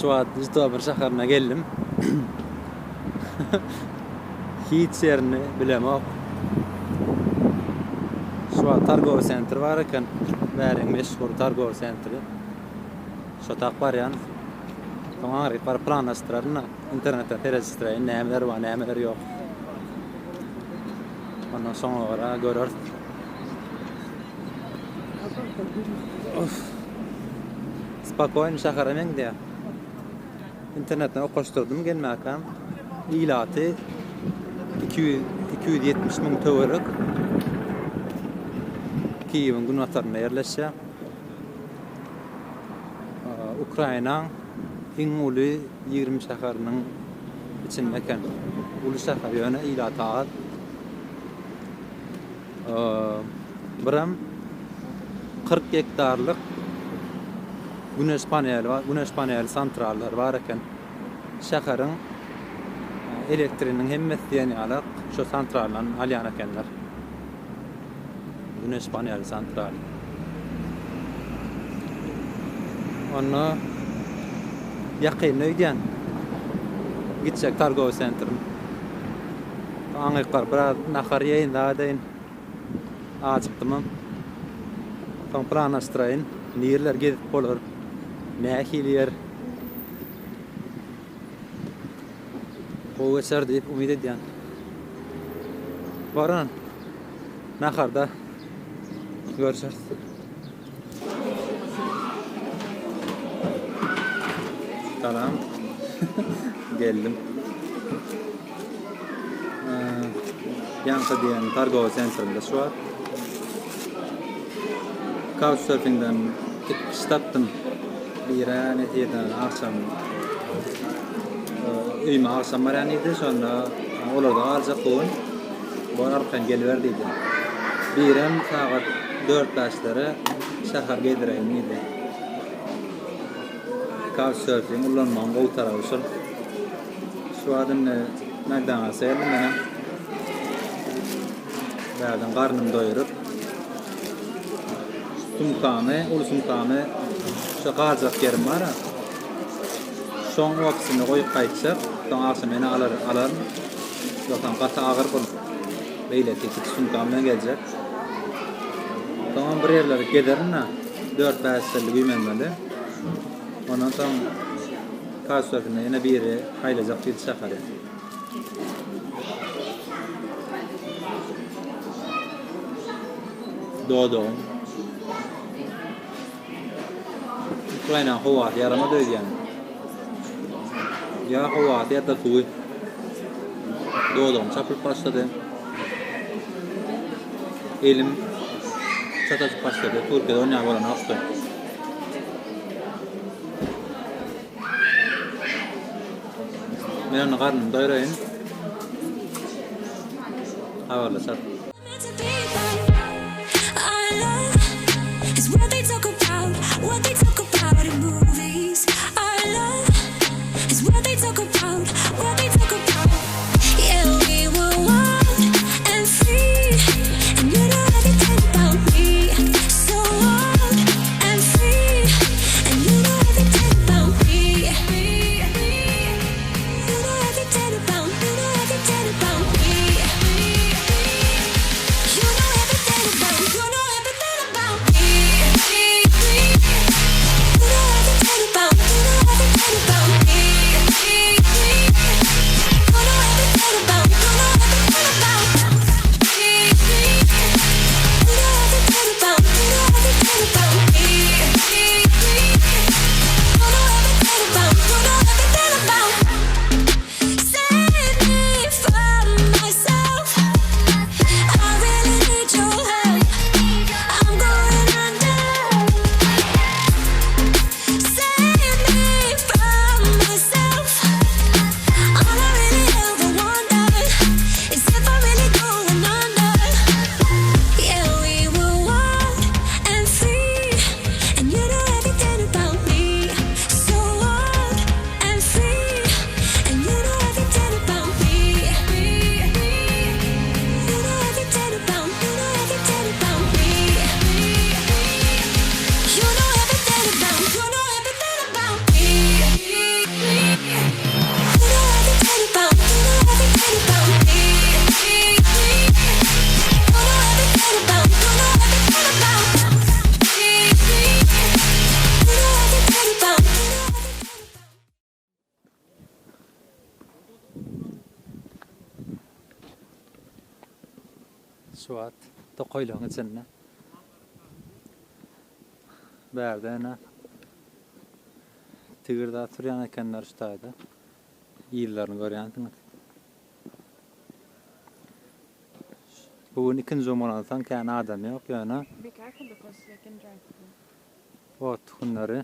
Şu an Jytomir şäherine geldim. Hiç yerini bilemok. Şu an Harkow center var eken, bäriň meşhur Harkow centeri. Şu tak baryan. Tamam, var planlaştırarına, internette terestreyin, nämeler var, nämeler yok. Ondan sonra görür. Spakoyn şäherine diye. İnternetten okuşturdum gelmäkem. İlatı 270 000 töwerek. Kiewiň Günbatarynda yerleşýän. Ukrainanyň iň uly 20 şäheriniň içinde eken. Uly şäher ýöne ilaty agat. Biram 40 hektarlyk güneş paneli var, güneş paneli santrallar var eken. Şäheriň elektriniň hemmesi ýene alak şu santrallardan alýan ekenler. Güneş paneli santral. Onu ýakyn öýdän gitjek Harkow center. Aňyqar bir nahar ýeýinda deýin açykdym. Tam planlaşdyrayyn. Nerler gezip bolar? Nähilýär? O eser diýip umyt edýän. Baran. Naharda görüşürüz. Tamam. Geldim. Yankı diyen Harkow centerinde şu an. Couchsurfing'den kitaptım. Bir netiyeden akşam üyme akşam maraniydi. Sonra olarda alacak koyun. Bu arkan geliverdiydi. Birem saat 4:00'lara şäher gedireyim idi. Couchsurfing ulanmam bu tarafı. Şu adın nereden asayım ben? Berden karnım doyurup sumkamy şu qalacak yerim var. Soň wagtyny goýup gaýtsak, soň akşam meni alar. Ýoksa gata agyr bolup beýle tekip sumkamdan geljek. Soň bir ýerlere giderin-na 4-5 ýyllyk üýmenmeli. Ondan soň Couchsurfing'de ýene biri haýlajak bir şäher. Doğdum. Ukraina hava yarama döýdüň. Ya hava ýa-da suwy. Doğdum, çapyp başlady. Elim çataşyp başlady. Türkiýede oynap bolan wagtda. Men onu garnym doýraýyn. Habarlaşar. Suat da koyluğun içinde. Berdene tigirda turyan ekenler ustaydı. Yıllarını görüyorsunuz. Bugün ikinci zamandan kendi adam yok yani. O tukunları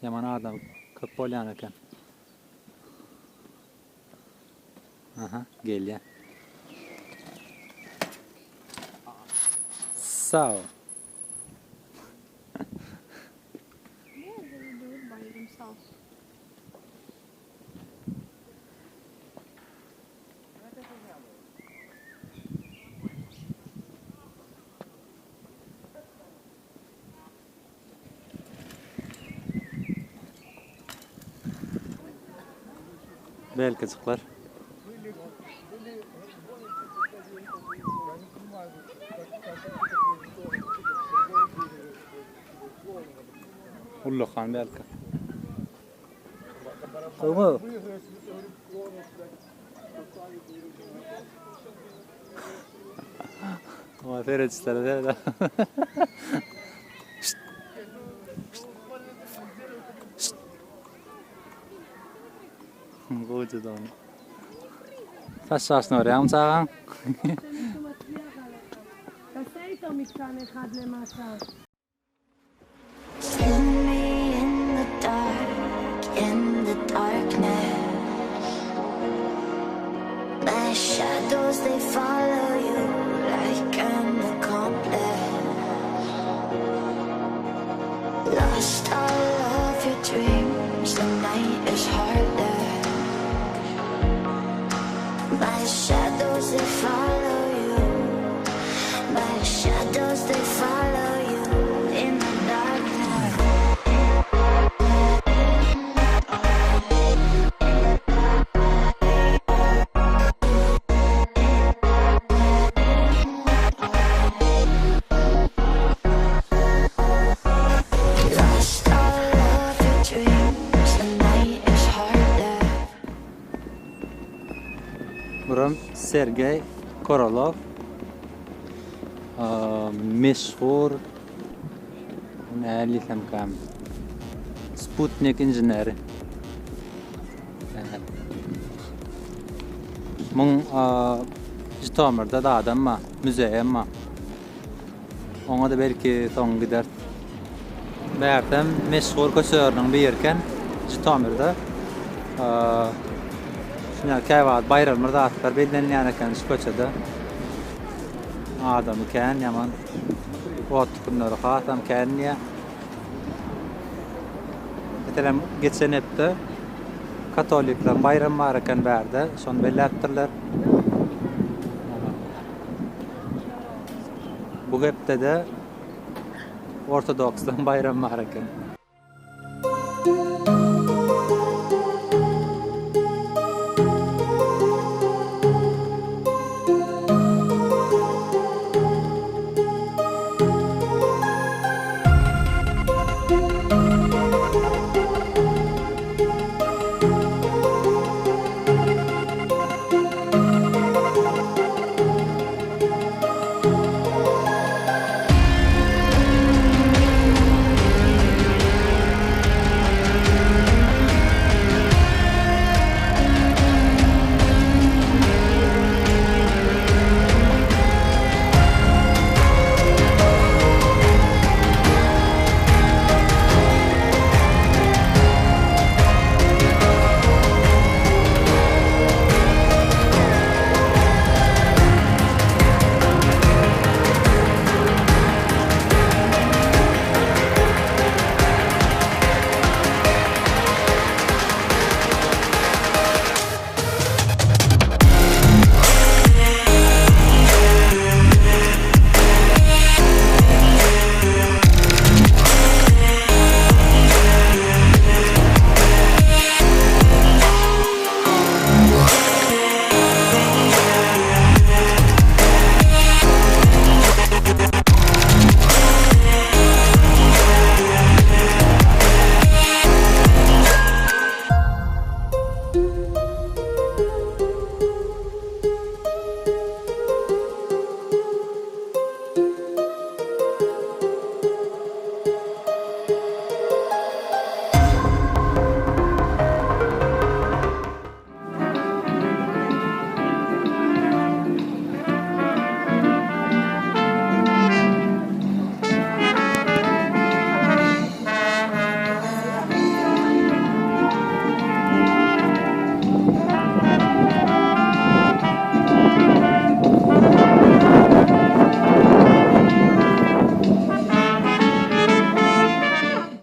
yaman adam köp bolyan eken. Aha, gelýär. Sağ ol. Belki çıklar. Ulluqan belki. Oğlum. O feretçiler de. Gute dann. Was sagst du noch, Raumsagen? In the darkness, my shadows they follow you like an accomplice. Lost all of your dreams, the night is harder. My shadows they follow you. My shadows they follow you in the darkness. Lost all of your dreams, the night is harder. Buram Sergey Korolov. Meşhur näli kam Sputnik injineri. Mun Jytomirda da adam mı? Müzeye mi? Ona da belki son gider. Bertem meşhur köşörüň bir yerken Jytomirda şuna käwat bayramlarda atlar bellenýän eken şu köçede. Adam eken yaman ot günleri hatam kendiye. Mesela geçen hepde Katolikler bayram var eken berde son belli ettirler. Bu hepde de Ortodokslar bayram var eken.